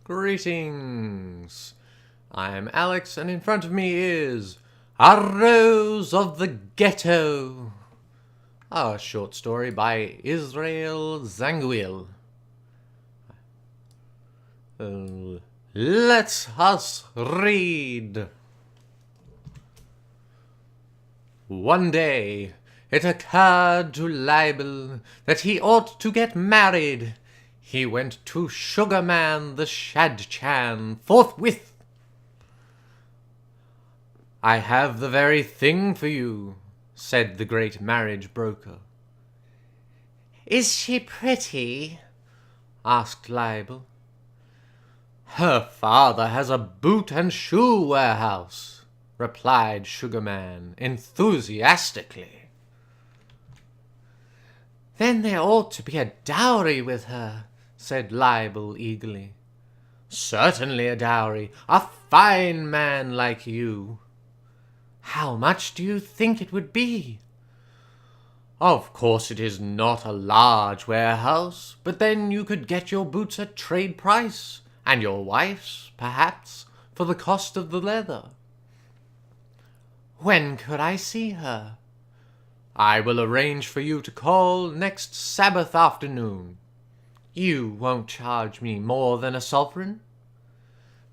Greetings. I'm Alex, and in front of me is A Rose of the Ghetto, a short story by Israel Zangwill. Let us read. One day, it occurred to Leibel that he ought to get married. He went to Sugarman the Shadchan forthwith. "I have the very thing for you," said the great marriage broker. "Is she pretty?" asked Leibel. "Her father has a boot and shoe warehouse," replied Sugarman enthusiastically. "Then there ought to be a dowry with her," said Leibel eagerly. "Certainly a dowry, a fine man like you." "How much do you think it would be?" "Of course it is not a large warehouse, but then you could get your boots at trade price, and your wife's, perhaps, for the cost of the leather." "When could I see her?" "I will arrange for you to call next Sabbath afternoon." "You won't charge me more than a sovereign?"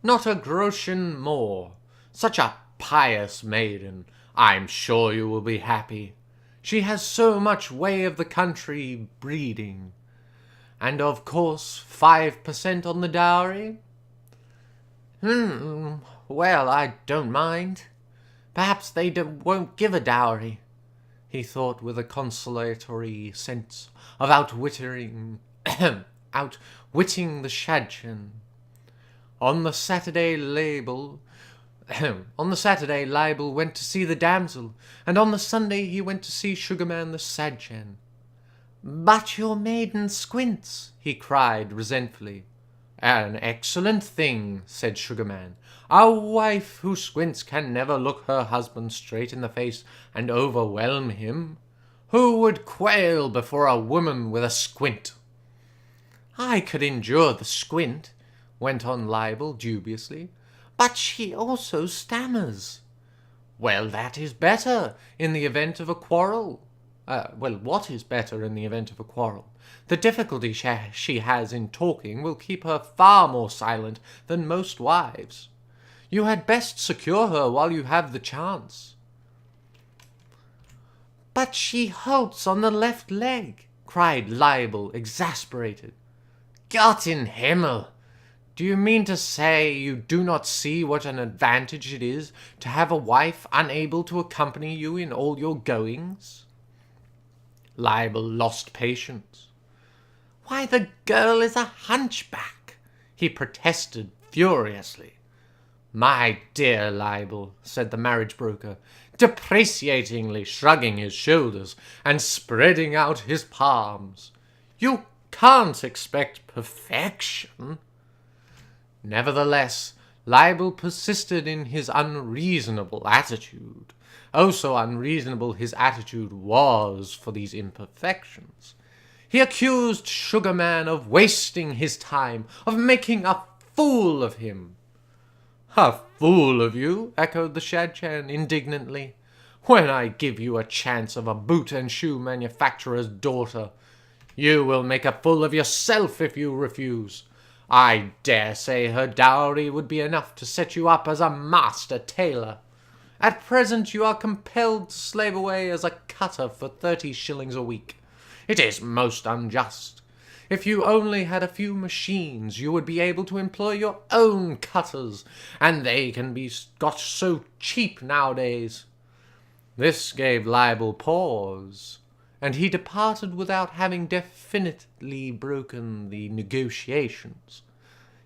"Not a groschen more. Such a pious maiden. I'm sure you will be happy. She has so much way of the country breeding. And of course 5% on the dowry?" Well, I don't mind. Perhaps they won't give a dowry," he thought with a consolatory sense of outwitting the Shadchan. On the Saturday, Leibel went to see the damsel, and on the Sunday he went to see Sugarman the Shadchan. "But your maiden squints," he cried resentfully. "An excellent thing," said Sugarman. "A wife who squints can never look her husband straight in the face and overwhelm him. Who would quail before a woman with a squint?" "I could endure the squint," went on Leibel dubiously, "but she also stammers." "Well, that is better in the event of a quarrel." What is better in the event of a quarrel? The difficulty she has in talking will keep her far more silent than most wives. You had best secure her while you have the chance." "But she halts on the left leg," cried Leibel, exasperated. "Gott in Himmel! Do you mean to say you do not see what an advantage it is to have a wife unable to accompany you in all your goings?" Leibel lost patience. "Why, the girl is a hunchback," he protested furiously. "My dear Leibel," said the marriage broker, depreciatingly shrugging his shoulders and spreading out his palms, "you can't expect perfection." Nevertheless, Leibel persisted in his unreasonable attitude. Oh, so unreasonable his attitude was for these imperfections. He accused Sugarman of wasting his time, of making a fool of him. "A fool of you?" echoed the Shadchan indignantly. "When I give you a chance of a boot and shoe manufacturer's daughter, you will make a fool of yourself if you refuse. I dare say her dowry would be enough to set you up as a master tailor. At present you are compelled to slave away as a cutter for 30 shillings a week. It is most unjust. If you only had a few machines, you would be able to employ your own cutters, and they can be got so cheap nowadays." This gave Leibel pause, and he departed without having definitely broken the negotiations.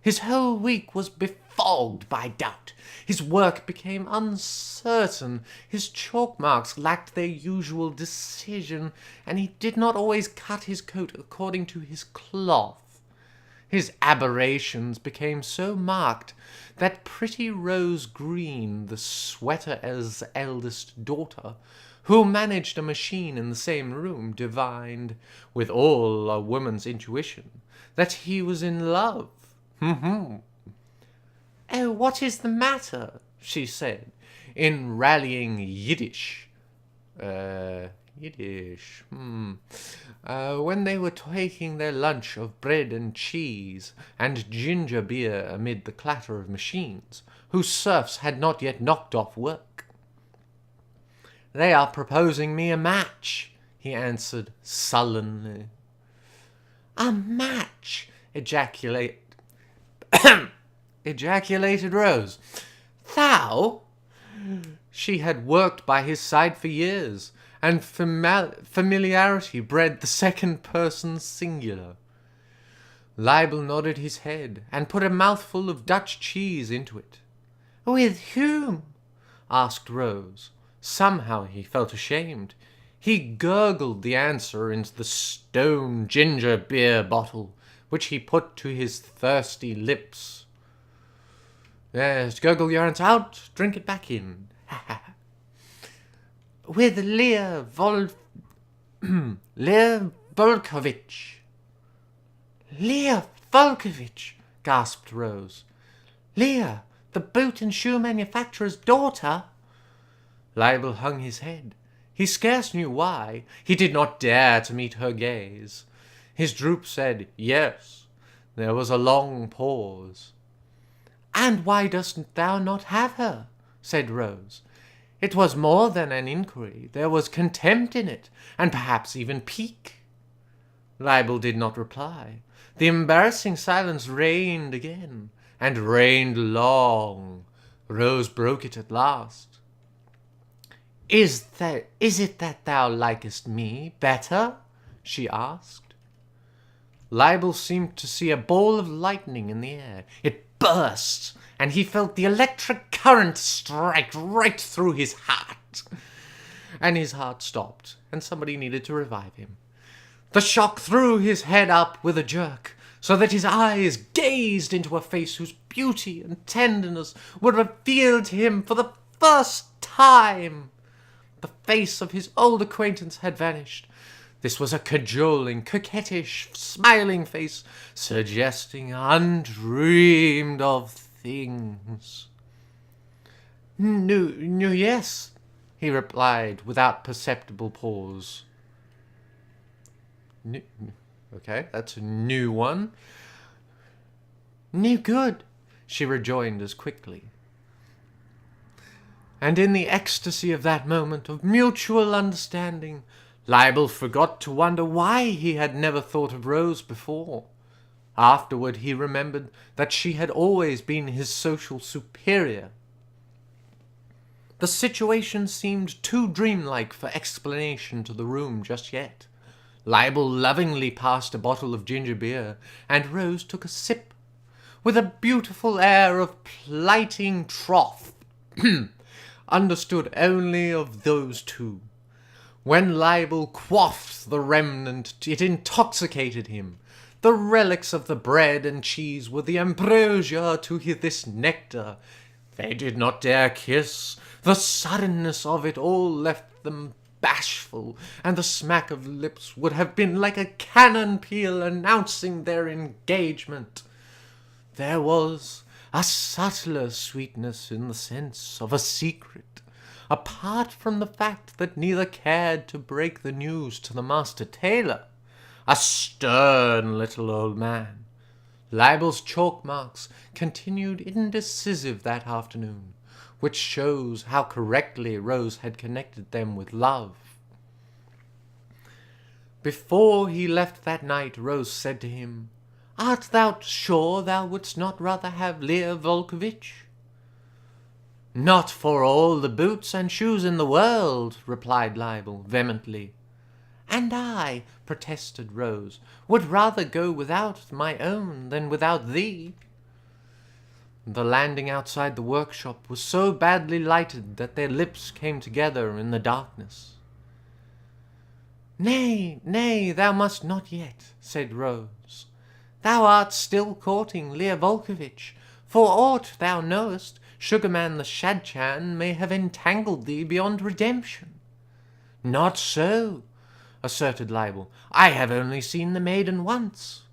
His whole week was befogged by doubt. His work became uncertain. His chalk marks lacked their usual decision, and he did not always cut his coat according to his cloth. His aberrations became so marked that pretty Rose Green, the sweater's eldest daughter, who managed a machine in the same room, divined, with all a woman's intuition, that he was in love. "Oh, what is the matter?" she said, in rallying Yiddish. Yiddish. When they were taking their lunch of bread and cheese and ginger beer amid the clatter of machines, whose serfs had not yet knocked off work. "They are proposing me a match," he answered sullenly. "A match!" ejaculated Rose. "Thou?" She had worked by his side for years, and familiarity bred the second person singular. Leibel nodded his head, and put a mouthful of Dutch cheese into it. "With whom?" asked Rose. Somehow he felt ashamed. He gurgled the answer into the stone ginger beer bottle, which he put to his thirsty lips. "Yes, gurgle your answer out, drink it back in." "With Leah Volkovich." "Leah Volkovich," gasped Rose. "Leah, the boot and shoe manufacturer's daughter?" Leibel hung his head. He scarce knew why. He did not dare to meet her gaze. His droop said, "Yes." There was a long pause. "And why dost thou not have her?" said Rose. It was more than an inquiry. There was contempt in it, and perhaps even pique. Leibel did not reply. The embarrassing silence reigned again, and reigned long. Rose broke it at last. Is it that thou likest me better?" she asked. Leibel seemed to see a ball of lightning in the air. It burst, and he felt the electric current strike right through his heart. And his heart stopped, and somebody needed to revive him. The shock threw his head up with a jerk, so that his eyes gazed into a face whose beauty and tenderness were revealed to him for the first time. The face of his old acquaintance had vanished. This was a cajoling, coquettish, smiling face, suggesting undreamed of things. No, yes," he replied without perceptible pause. Okay, that's a new one. "No good," she rejoined as quickly. And in the ecstasy of that moment of mutual understanding, Leibel forgot to wonder why he had never thought of Rose before. Afterward he remembered that she had always been his social superior. The situation seemed too dreamlike for explanation to the room just yet. Leibel lovingly passed a bottle of ginger beer, and Rose took a sip, with a beautiful air of plighting troth, understood only of those two. When Leibel quaffed the remnant, it intoxicated him. The relics of the bread and cheese were the ambrosia to this nectar. They did not dare kiss. The suddenness of it all left them bashful, and the smack of lips would have been like a cannon peal announcing their engagement. There was a subtler sweetness in the sense of a secret, apart from the fact that neither cared to break the news to the master tailor, a stern little old man. Leibel's chalk marks continued indecisive that afternoon, which shows how correctly Rose had connected them with love. Before he left that night, Rose said to him, "Art thou sure thou wouldst not rather have Leah Volkovich?" "Not for all the boots and shoes in the world," replied Leibel vehemently. "And I," protested Rose, "would rather go without my own than without thee." The landing outside the workshop was so badly lighted that their lips came together in the darkness. "Nay, nay, thou must not yet," said Rose. "Thou art still courting Leah Volkovich. For aught thou knowest, Sugarman the Shadchan may have entangled thee beyond redemption." "Not so," asserted Leibel. "I have only seen the maiden once."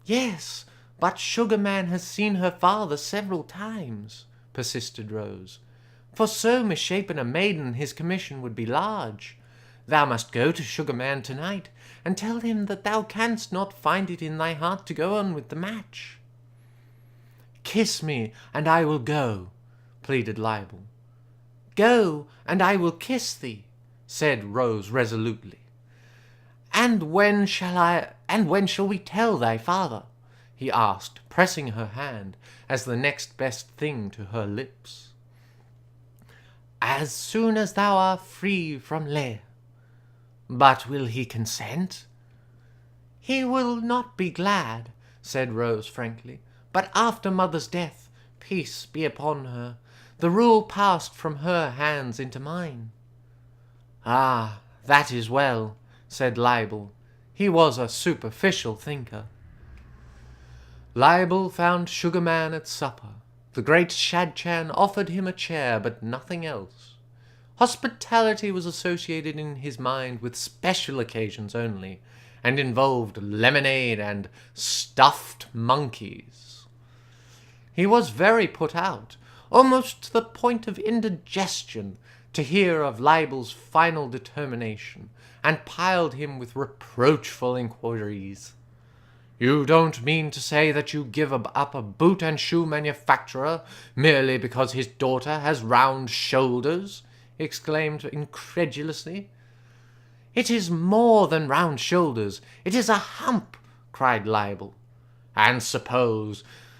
"Yes, But Sugarman has seen her father several times, persisted Rose. For so misshapen a maiden his commission would be large. Thou must go to Sugarman tonight, and tell him that thou canst not find it in thy heart to go on with the match. Kiss me, and I will go, pleaded Leibel. Go, and I will kiss thee, said Rose resolutely. And when shall we tell thy father? He asked, pressing her hand as the next best thing to her lips. As soon as thou art free from Leigh. But will he consent? He will not be glad, said Rose frankly, but after mother's death, peace be upon her, the rule passed from her hands into mine. Ah, that is well, said Leibel. He was a superficial thinker. Leibel found Sugarman at supper. The great Shadchan offered him a chair, but nothing else. Hospitality was associated in his mind with special occasions only, and involved lemonade and stuffed monkeys. He was very put out, almost to the point of indigestion, to hear of Leibel's final determination, and piled him with reproachful inquiries. You don't mean to say that you give up a boot and shoe manufacturer merely because his daughter has round shoulders? He exclaimed incredulously. It is more than round shoulders. It is a hump, cried Leibel. And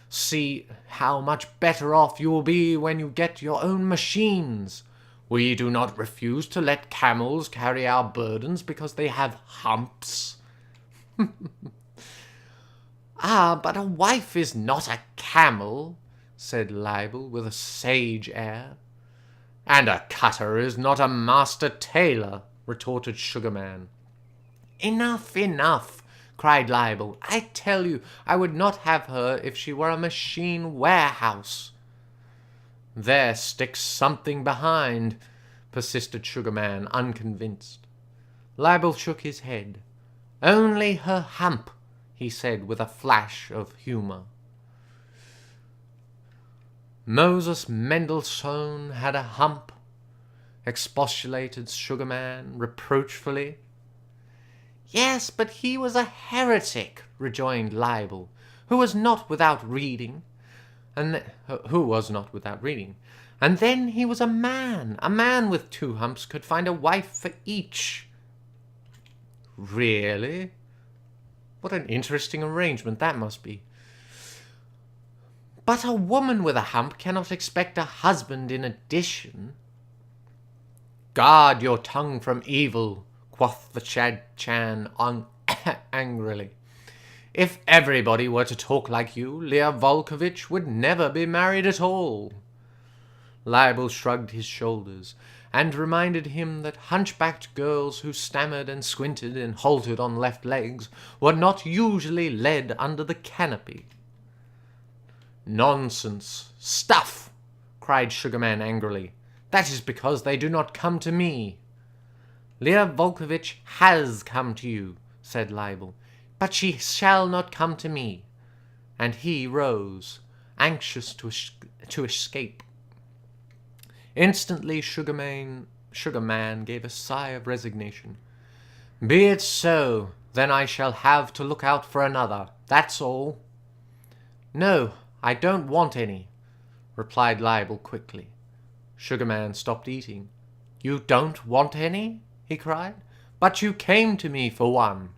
see how much better off you will be when you get your own machines. We do not refuse to let camels carry our burdens because they have humps. Ah, but a wife is not a camel, said Leibel with a sage air. And a cutter is not a master tailor, retorted Sugarman. Enough, enough, cried Leibel. I tell you, I would not have her if she were a machine warehouse. There sticks something behind, persisted Sugarman, unconvinced. Leibel shook his head. Only her hump, he said with a flash of humour. Moses Mendelssohn had a hump, expostulated Sugarman reproachfully. Yes, but he was a heretic, rejoined Leibel, who was not without reading, and then he was a man. A man with 2 humps could find a wife for each. Really? What an interesting arrangement that must be. But a woman with a hump cannot expect a husband in addition. Guard your tongue from evil, quoth the Shadchan angrily. If everybody were to talk like you, Leah Volkovich would never be married at all. Leibel shrugged his shoulders, and reminded him that hunchbacked girls who stammered and squinted and halted on left legs were not usually led under the canopy. Nonsense! Stuff! Cried Sugarman angrily. That is because they do not come to me. Leah Volkovich has come to you, said Leibel, but she shall not come to me. And he rose, anxious to escape. Instantly Sugarman gave a sigh of resignation. Be it so, then I shall have to look out for another, that's all. No, I don't want any, replied Leibel quickly. Sugarman stopped eating. You don't want any? He cried. But you came to me for one.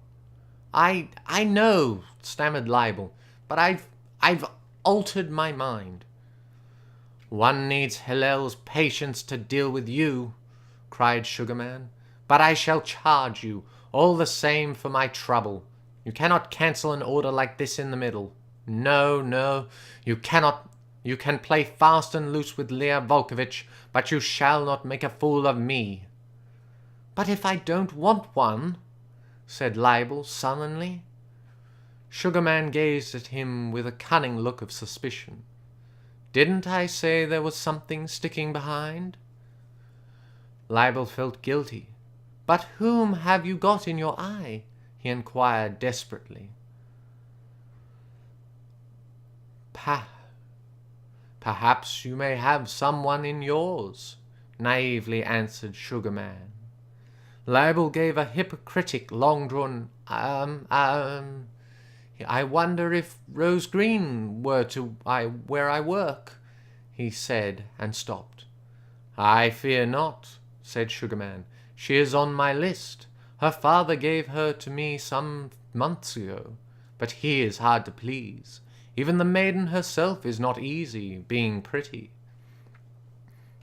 I know, stammered Leibel, but I've altered my mind. One needs Hillel's patience to deal with you, cried Sugarman, but I shall charge you, all the same, for my trouble. You cannot cancel an order like this in the middle. No, you cannot. You can play fast and loose with Leah Volkovich, but you shall not make a fool of me. But if I don't want one, said Leibel sullenly. Sugarman gazed at him with a cunning look of suspicion. Didn't I say there was something sticking behind? Leibel felt guilty. But whom have you got in your eye? He inquired desperately. Perhaps you may have someone in yours, naively answered Sugarman. Leibel gave a hypocritic, long-drawn, I wonder if Rose Green were where I work, he said, and stopped. I fear not, said Sugarman. She is on my list. Her father gave her to me some months ago, but he is hard to please. Even the maiden herself is not easy, being pretty.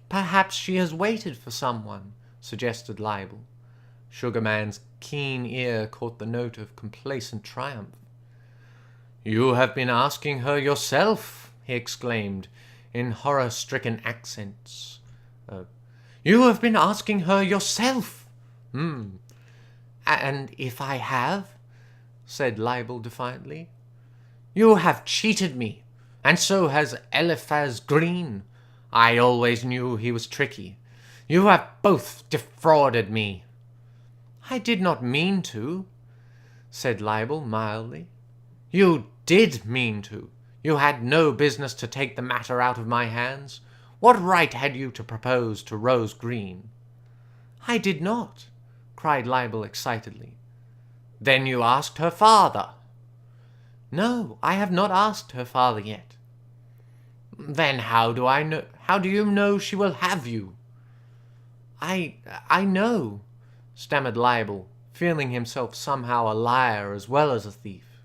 Perhaps she has waited for someone, suggested Leibel. Sugarman's keen ear caught the note of complacent triumph. You have been asking her yourself, he exclaimed, in horror-stricken accents. You have been asking her yourself? And if I have? Said Leibel defiantly. You have cheated me, and so has Eliphaz Green. I always knew he was tricky. You have both defrauded me. I did not mean to, said Leibel mildly. You did mean to. You had no business to take the matter out of my hands. What right had you to propose to Rose Green? I did not, cried Leibel excitedly. Then you asked her father. No, I have not asked her father yet. Then how do you know she will have you? I know, stammered Leibel, feeling himself somehow a liar as well as a thief.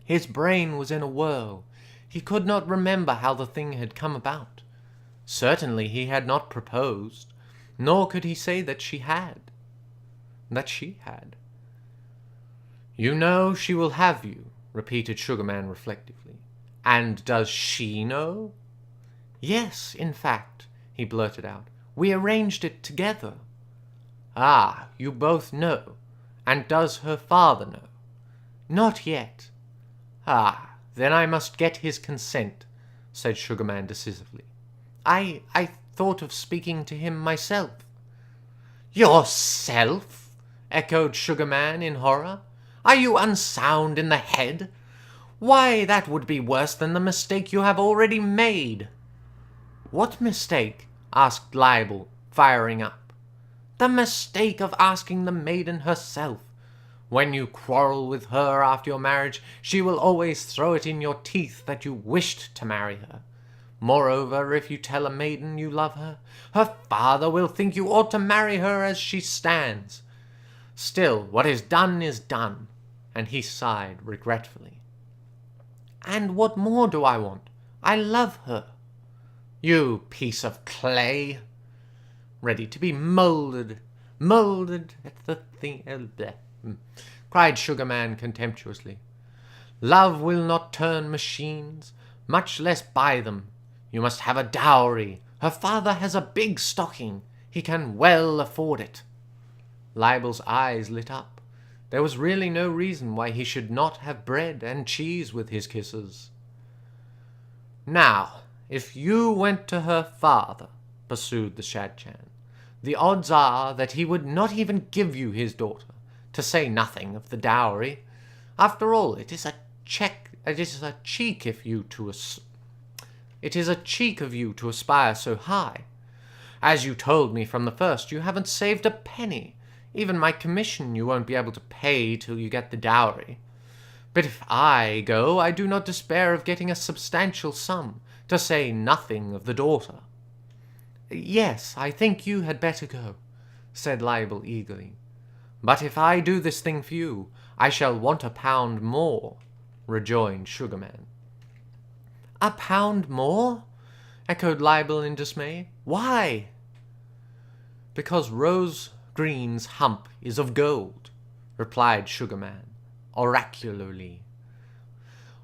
His brain was in a whirl. He could not remember how the thing had come about. Certainly he had not proposed, nor could he say that she had. You know she will have you, repeated Sugarman reflectively. And does she know? Yes, in fact, he blurted out. We arranged it together. Ah, you both know. And does her father know? Not yet. Ah, then I must get his consent, said Sugarman decisively. I thought of speaking to him myself. Yourself? Echoed Sugarman in horror. Are you unsound in the head? Why, that would be worse than the mistake you have already made. What mistake? Asked Leibel, firing up. The mistake of asking the maiden herself. When you quarrel with her after your marriage, she will always throw it in your teeth that you wished to marry her. Moreover, if you tell a maiden you love her, her father will think you ought to marry her as she stands. Still, what is done, and he sighed regretfully. And what more do I want? I love her. You piece of clay, ready to be moulded at the thing, cried Sugarman contemptuously. Love will not turn machines, much less buy them. You must have a dowry. Her father has a big stocking. He can well afford it. Leibel's eyes lit up. There was really no reason why he should not have bread and cheese with his kisses. Now, if you went to her father, pursued the Shadchan, the odds are that he would not even give you his daughter, to say nothing of the dowry. After all, it is a cheek of you to aspire so high. As you told me from the first, you haven't saved a penny. Even my commission you won't be able to pay till you get the dowry. But if I go, I do not despair of getting a substantial sum, to say nothing of the daughter. Yes, I think you had better go, said Leibel eagerly. But if I do this thing for you, I shall want £1 more, rejoined Sugarman. £1 more? Echoed Leibel in dismay. Why? Because Rose Green's hump is of gold, replied Sugarman, oracularly.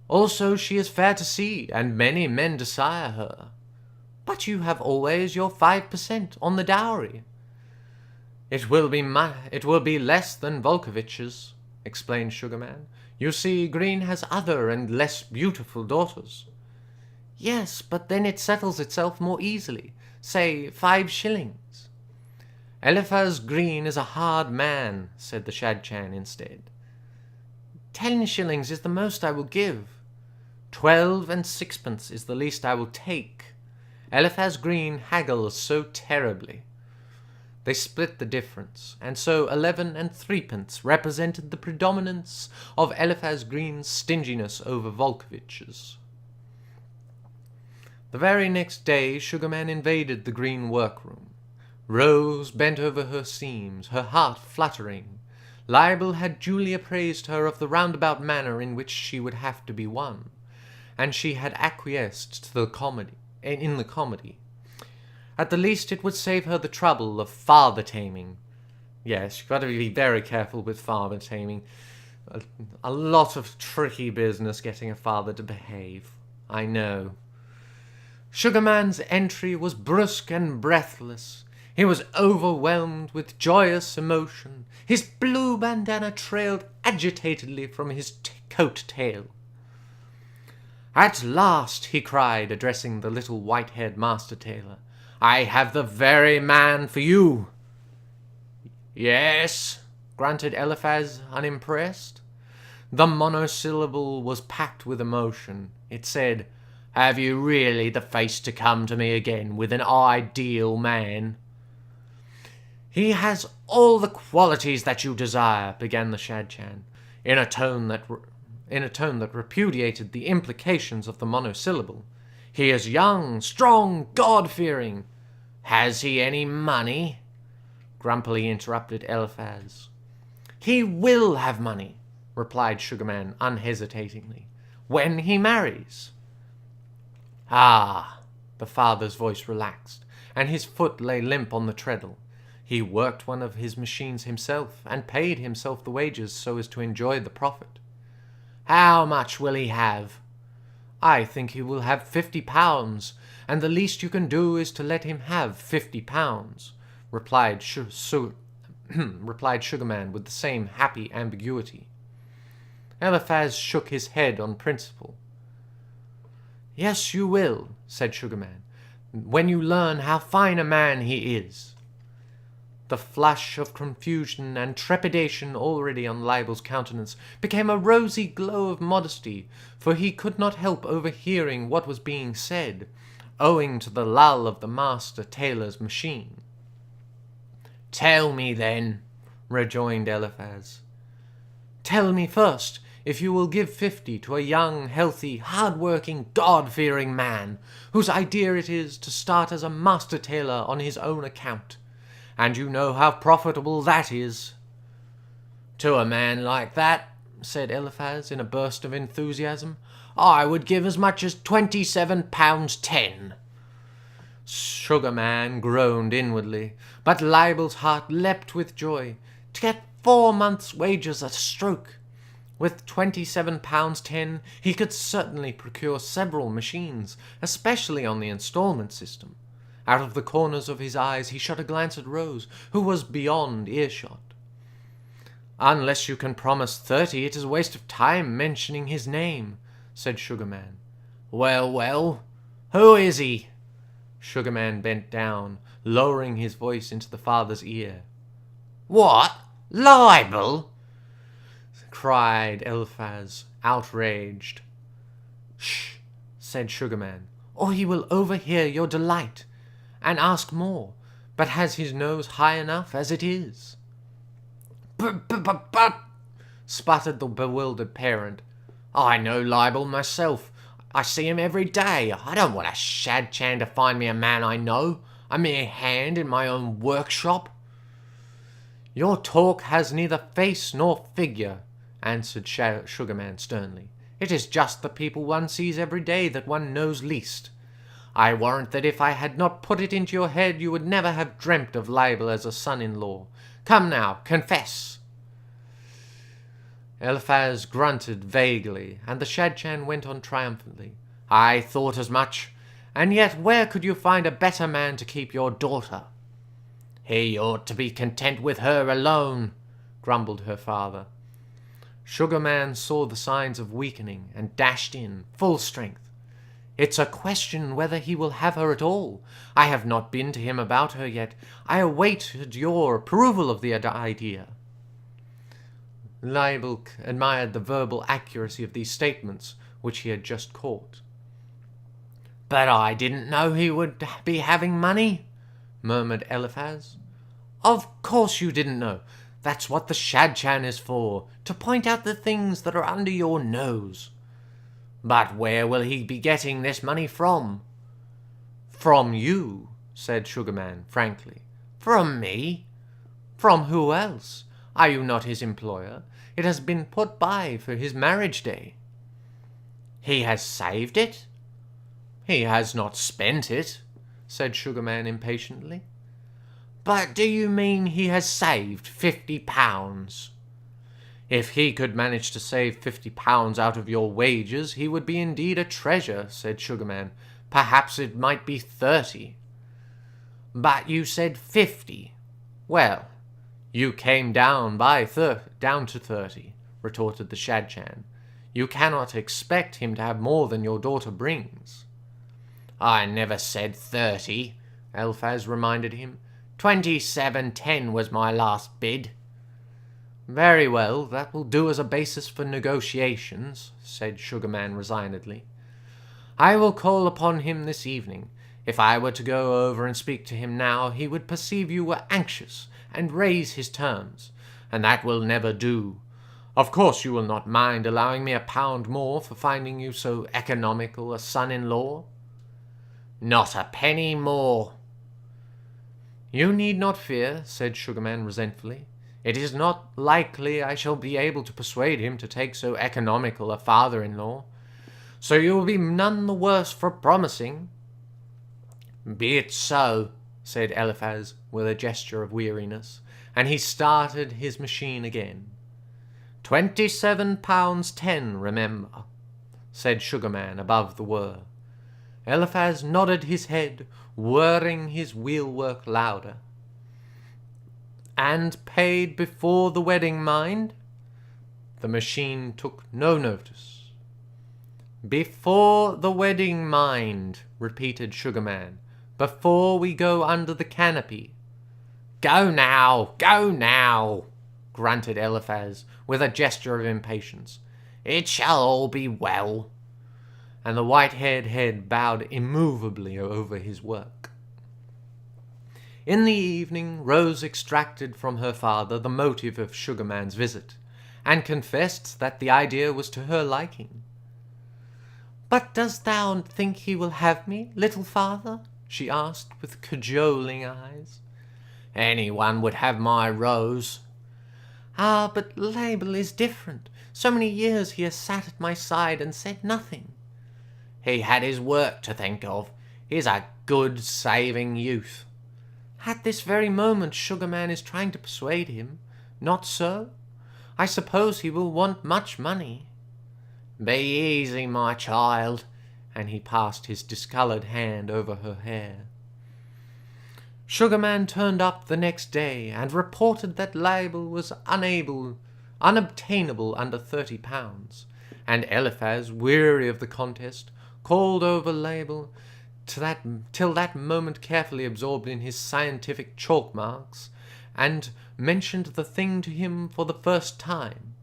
Also she is fair to see, and many men desire her. But you have always your 5% on the dowry. It will be less than Volkovich's, explained Sugarman. You see, Green has other and less beautiful daughters. Yes, but then it settles itself more easily. Say 5 shillings. Eliphaz Green is a hard man, said the Shadchan instead. 10 shillings is the most I will give. 12 and sixpence is the least I will take. Eliphaz Green haggles so terribly. They split the difference, and so 11 and threepence represented the predominance of Eliphaz Green's stinginess over Volkovich's. The very next day Sugarman invaded the green workroom. Rose bent over her seams, her heart fluttering. Leibel had duly appraised her of the roundabout manner in which she would have to be won, and she had acquiesced in the comedy. At the least it would save her the trouble of father taming. Yes, you've got to be very careful with father taming. A lot of tricky business getting a father to behave. I know. Sugarman's entry was brusque and breathless. He was overwhelmed with joyous emotion. His blue bandana trailed agitatedly from his coat tail. "At last," he cried, addressing the little white-haired master tailor, "I have the very man for you." "Yes," grunted Eliphaz, unimpressed. The monosyllable was packed with emotion. It said, "Have you really the face to come to me again with an ideal man?" "He has all the qualities that you desire," began the Shadchan, in a tone that repudiated the implications of the monosyllable. "He is young, strong, God-fearing." "Has he any money?" grumpily interrupted Eliphaz. "He will have money," replied Sugarman unhesitatingly, "when he marries." "Ah!" The father's voice relaxed, and his foot lay limp on the treadle. He worked one of his machines himself, and paid himself the wages so as to enjoy the profit. "How much will he have?" "I think he will have £50, and the least you can do is to let him have £50, replied Sugarman with the same happy ambiguity. Eliphaz shook his head on principle. "Yes, you will," said Sugarman, "when you learn how fine a man he is." The flush of confusion and trepidation already on Leibel's countenance became a rosy glow of modesty, for he could not help overhearing what was being said, owing to the lull of the master tailor's machine. "Tell me, then," rejoined Eliphaz. "Tell me first if you will give 50 to a young, healthy, hard-working, God-fearing man, whose idea it is to start as a master tailor on his own account. And you know how profitable that is." "To a man like that," said Eliphaz in a burst of enthusiasm, "I would give as much as £27.10. Sugarman groaned inwardly, but Leibel's heart leapt with joy. To get 4 months' wages at a stroke! With £27.10 he could certainly procure several machines, especially on the instalment system. Out of the corners of his eyes he shot a glance at Rose, who was beyond earshot. "Unless you can promise 30, it is a waste of time mentioning his name," said Sugarman. "Well, well, who is he?" Sugarman bent down, lowering his voice into the father's ear. "What? Libel?" cried Eliphaz, outraged. "Shh," said Sugarman, "or he will overhear your delight and ask more, but has his nose high enough as it is." But, sputtered the bewildered parent, "I know Leibel myself. I see him every day. I don't want a Shadchan to find me a man I know, a mere hand in my own workshop." "Your talk has neither face nor figure," answered Sugarman sternly. "It is just the people one sees every day that one knows least. I warrant that if I had not put it into your head, you would never have dreamt of Leibel as a son-in-law. Come now, confess." Eliphaz grunted vaguely, and the Shadchan went on triumphantly. "I thought as much. And yet where could you find a better man to keep your daughter?" "He ought to be content with her alone," grumbled her father. Sugarman saw the signs of weakening and dashed in, full strength. "It's a question whether he will have her at all. I have not been to him about her yet. I awaited your approval of the idea." Leibel admired the verbal accuracy of these statements, which he had just caught. "But I didn't know he would be having money," murmured Eliphaz. "Of course you didn't know. That's what the Shadchan is for, to point out the things that are under your nose. But where will he be getting this money from?" "From you," said Sugarman frankly. "From me? From who else? Are you not his employer? It has been put by for his marriage day." "He has saved it?" "He has not spent it," said Sugarman impatiently. "But do you mean he has saved £50? "If he could manage to save £50 out of your wages, he would be indeed a treasure," said Sugarman. "Perhaps it might be 30. "But you said 50. "Well, you came down to 30, retorted the Shadchan. "You cannot expect him to have more than your daughter brings." "I never said 30, Eliphaz reminded him. 27.10 was my last bid. "Very well, that will do as a basis for negotiations," said Sugarman resignedly. "I will call upon him this evening. If I were to go over and speak to him now, he would perceive you were anxious and raise his terms, and that will never do. Of course you will not mind allowing me £1 more for finding you so economical a son-in-law?" "Not a penny more." "You need not fear," said Sugarman resentfully. "It is not likely I shall be able to persuade him to take so economical a father-in-law, so you will be none the worse for promising." "Be it so," said Eliphaz with a gesture of weariness, and he started his machine again. £27.10, remember," said Sugarman above the whir. Eliphaz nodded his head, whirring his wheelwork louder. "And paid before the wedding, mind?" The machine took no notice. "Before the wedding, mind," repeated Sugarman. "Before we go under the canopy." Go now, grunted Eliphaz, with a gesture of impatience. "It shall all be well." And the white-haired head bowed immovably over his work. In the evening, Rose extracted from her father the motive of Sugarman's visit, and confessed that the idea was to her liking. "But dost thou think he will have me, little father?" she asked, with cajoling eyes. "Anyone would have my Rose." "Ah, but Label is different. So many years he has sat at my side and said nothing." "He had his work to think of. He's a good, saving youth." "At this very moment Sugarman is trying to persuade him. Not so? I suppose he will want much money." "Be easy, my child," and he passed his discoloured hand over her hair. Sugarman turned up the next day and reported that Label was unobtainable under £30, and Eliphaz, weary of the contest, called over Label till that moment carefully absorbed in his scientific chalk marks, and mentioned the thing to him for the first time.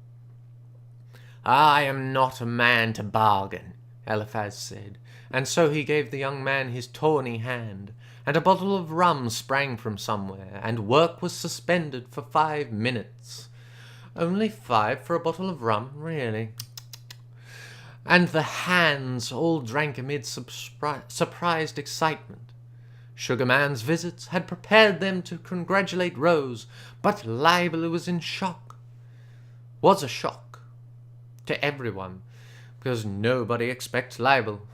"I am not a man to bargain," Eliphaz said, and so he gave the young man his tawny hand, and a bottle of rum sprang from somewhere, and work was suspended for 5 minutes. Only 5 for a bottle of rum, really? And the hands all drank amid surprised excitement. Sugarman's visits had prepared them to congratulate Rose, but Label was in shock. Was a shock to everyone, because nobody expects Label.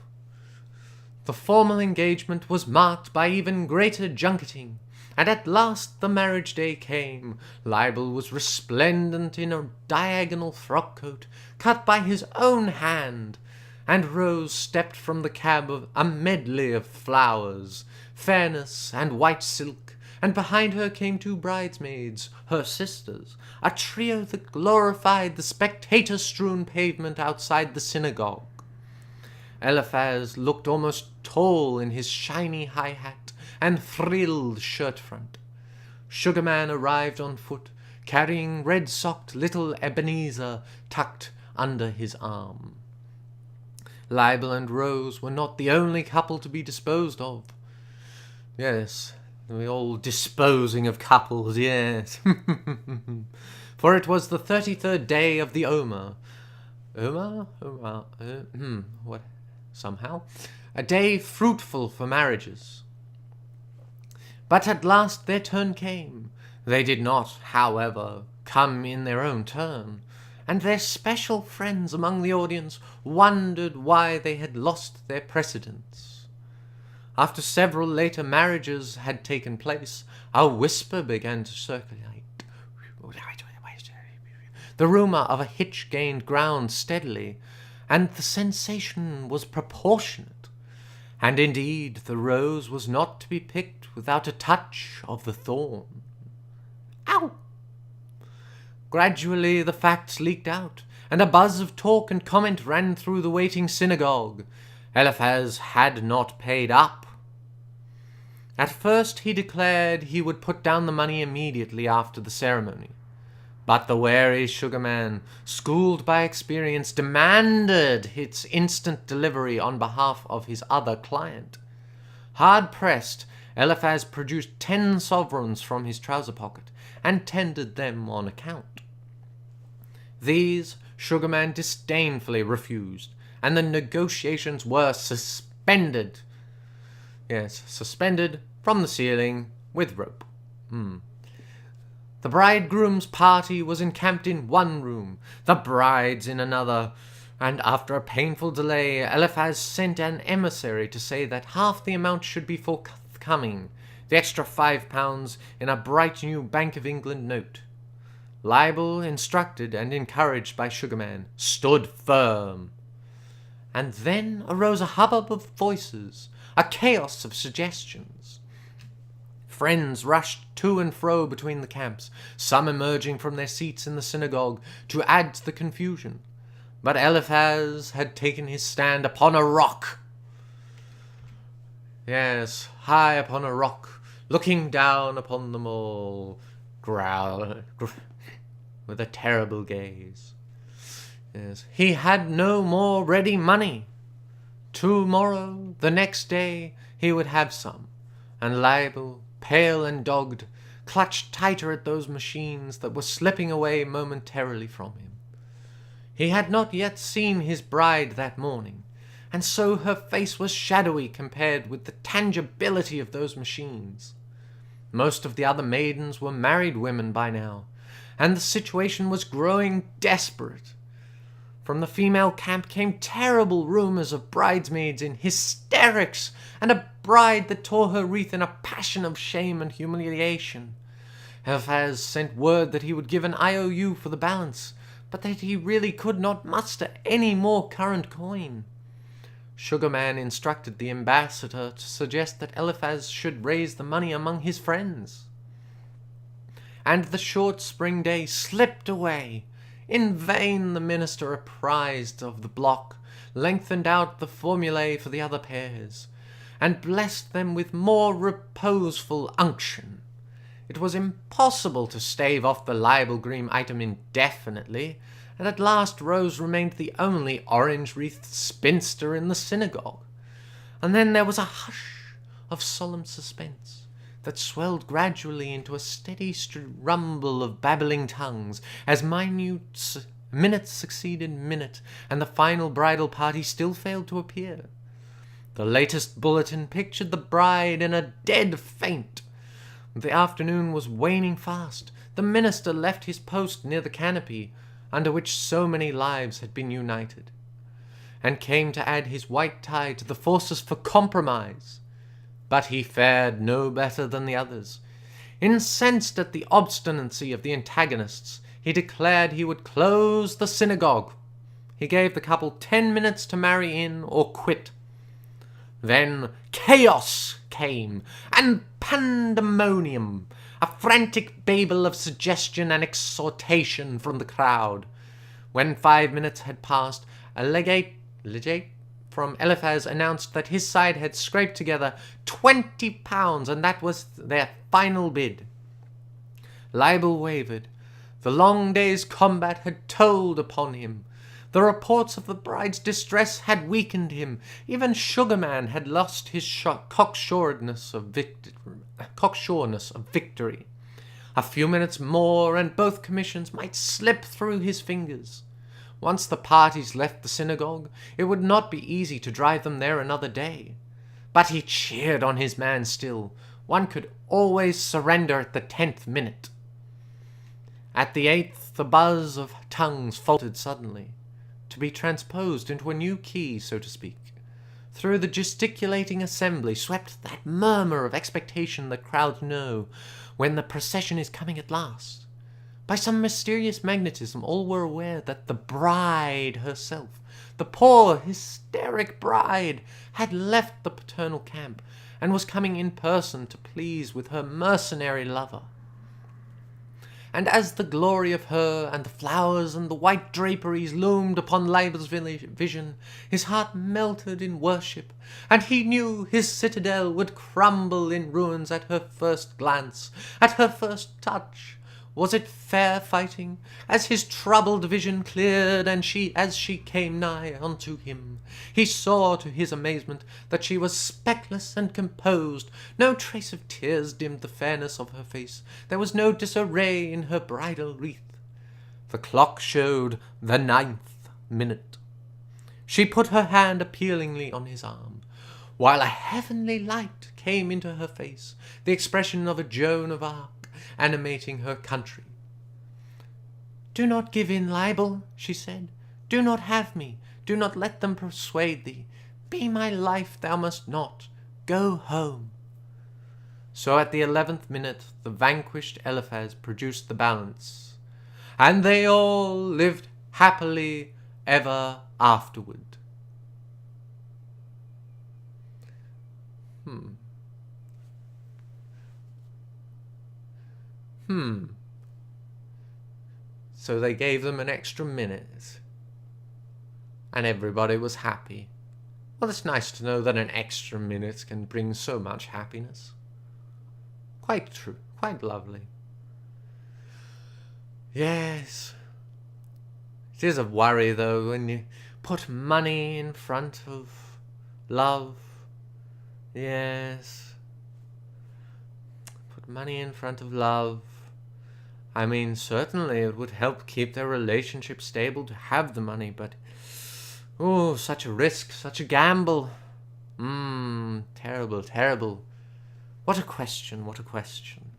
The formal engagement was marked by even greater junketing, and at last the marriage day came. Label was resplendent in a diagonal frock-coat, cut by his own hand, and Rose stepped from the cab of a medley of flowers, fairness, and white silk, and behind her came 2 bridesmaids, her sisters, a trio that glorified the spectator-strewn pavement outside the synagogue. Eliphaz looked almost tall in his shiny high hat and frilled shirt-front. Sugarman arrived on foot, carrying red-socked little Ebenezer tucked under his arm. Leibel and Rose were not the only couple to be disposed of. Yes, the old disposing of couples, yes. For it was the 33rd day of the Omer. What? Somehow. A day fruitful for marriages. But at last their turn came. They did not, however, come in their own turn, and their special friends among the audience wondered why they had lost their precedence. After several later marriages had taken place, a whisper began to circulate. The rumour of a hitch gained ground steadily, and the sensation was proportionate. And indeed the rose was not to be picked without a touch of the thorn. Ow! Gradually the facts leaked out, and a buzz of talk and comment ran through the waiting synagogue. Eliphaz had not paid up. At first he declared he would put down the money immediately after the ceremony. But the wary sugarman, schooled by experience, demanded its instant delivery on behalf of his other client. Hard-pressed, Eliphaz produced 10 sovereigns from his trouser pocket and tendered them on account. These Sugarman disdainfully refused, and the negotiations were suspended. Yes, suspended from the ceiling with rope. The bridegroom's party was encamped in one room, the bride's in another, and after a painful delay, Eliphaz sent an emissary to say that half the amount should be forthcoming, the extra £5 in a bright new Bank of England note. Leibel, instructed and encouraged by Sugarman, stood firm. And then arose a hubbub of voices, a chaos of suggestions. Friends rushed to and fro between the camps, some emerging from their seats in the synagogue to add to the confusion. But Eliphaz had taken his stand upon a rock. Yes, high upon a rock, looking down upon them all, with a terrible gaze. Yes, he had no more ready money. Tomorrow, the next day, he would have some, and Leibel, pale and dogged, clutched tighter at those machines that were slipping away momentarily from him. He had not yet seen his bride that morning, and so her face was shadowy compared with the tangibility of those machines. Most of the other maidens were married women by now, and the situation was growing desperate. From the female camp came terrible rumors of bridesmaids in hysterics, and a bride that tore her wreath in a passion of shame and humiliation. Eliphaz sent word that he would give an IOU for the balance, but that he really could not muster any more current coin. Sugarman instructed the ambassador to suggest that Eliphaz should raise the money among his friends. And the short spring day slipped away. In vain the minister, apprised of the block, lengthened out the formulae for the other pairs, and blessed them with more reposeful unction. It was impossible to stave off the Leibel-Green item indefinitely, and at last Rose remained the only orange-wreathed spinster in the synagogue. And then there was a hush of solemn suspense that swelled gradually into a steady rumble of babbling tongues, as minute succeeded minute, and the final bridal party still failed to appear. The latest bulletin pictured the bride in a dead faint. The afternoon was waning fast. The minister left his post near the canopy, under which so many lives had been united, and came to add his white tie to the forces for compromise. But he fared no better than the others. Incensed at the obstinacy of the antagonists, he declared he would close the synagogue. He gave the couple 10 minutes to marry in or quit. Then chaos came, and pandemonium, a frantic babel of suggestion and exhortation from the crowd. When 5 minutes had passed, a legate from Eliphaz announced that his side had scraped together £20, and that was their final bid. Leibel wavered. The long day's combat had told upon him. The reports of the bride's distress had weakened him. Even Sugarman had lost his cocksureness of victory. A few minutes more, and both commissions might slip through his fingers. Once the parties left the synagogue, it would not be easy to drive them there another day. But he cheered on his man still. One could always surrender at the 10th minute. At the 8th, the buzz of tongues faltered suddenly, to be transposed into a new key, so to speak. Through the gesticulating assembly swept that murmur of expectation that crowds know when the procession is coming at last. By some mysterious magnetism, all were aware that the bride herself, the poor, hysteric bride, had left the paternal camp and was coming in person to please with her mercenary lover. And as the glory of her and the flowers and the white draperies loomed upon Leiber's vision, his heart melted in worship, and he knew his citadel would crumble in ruins at her first glance, at her first touch. Was it fair fighting? As his troubled vision cleared, and as she came nigh unto him, he saw to his amazement that she was speckless and composed. No trace of tears dimmed the fairness of her face. There was no disarray in her bridal wreath. The clock showed the 9th minute. She put her hand appealingly on his arm, while a heavenly light came into her face, the expression of a Joan of Arc, animating her country. "Do not give in, Leibel," she said. "Do not have me. Do not let them persuade thee. Be my life thou must not. Go home." So at the 11th minute the vanquished Eliphaz produced the balance, and they all lived happily ever afterward. So they gave them an extra minute, and everybody was happy. Well, it's nice to know that an extra minute can bring so much happiness. Quite true, quite lovely. Yes. It is a worry, though, when you put money in front of love. Yes. Put money in front of love. I mean, certainly it would help keep their relationship stable to have the money, but oh, such a risk, such a gamble. Terrible, terrible. What a question, what a question.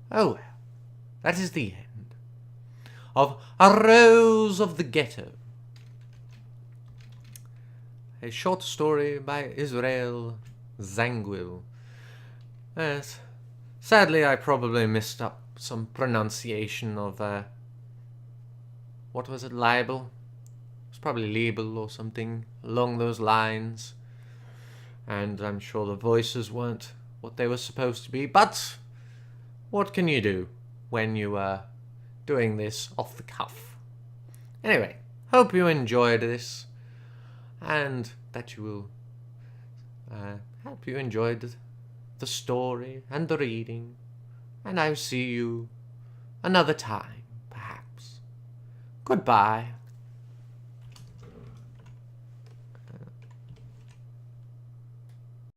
Oh well, that is the end of A Rose of the Ghetto, a short story by Israel Zangwill. Yes. Sadly, I probably messed up some pronunciation of, what was it, libel? It was probably libel or something along those lines. And I'm sure the voices weren't what they were supposed to be. But what can you do when you are doing this off the cuff? Anyway, hope you enjoyed this. And that you will, hope you enjoyed the story and the reading, and I'll see you another time, perhaps. Goodbye.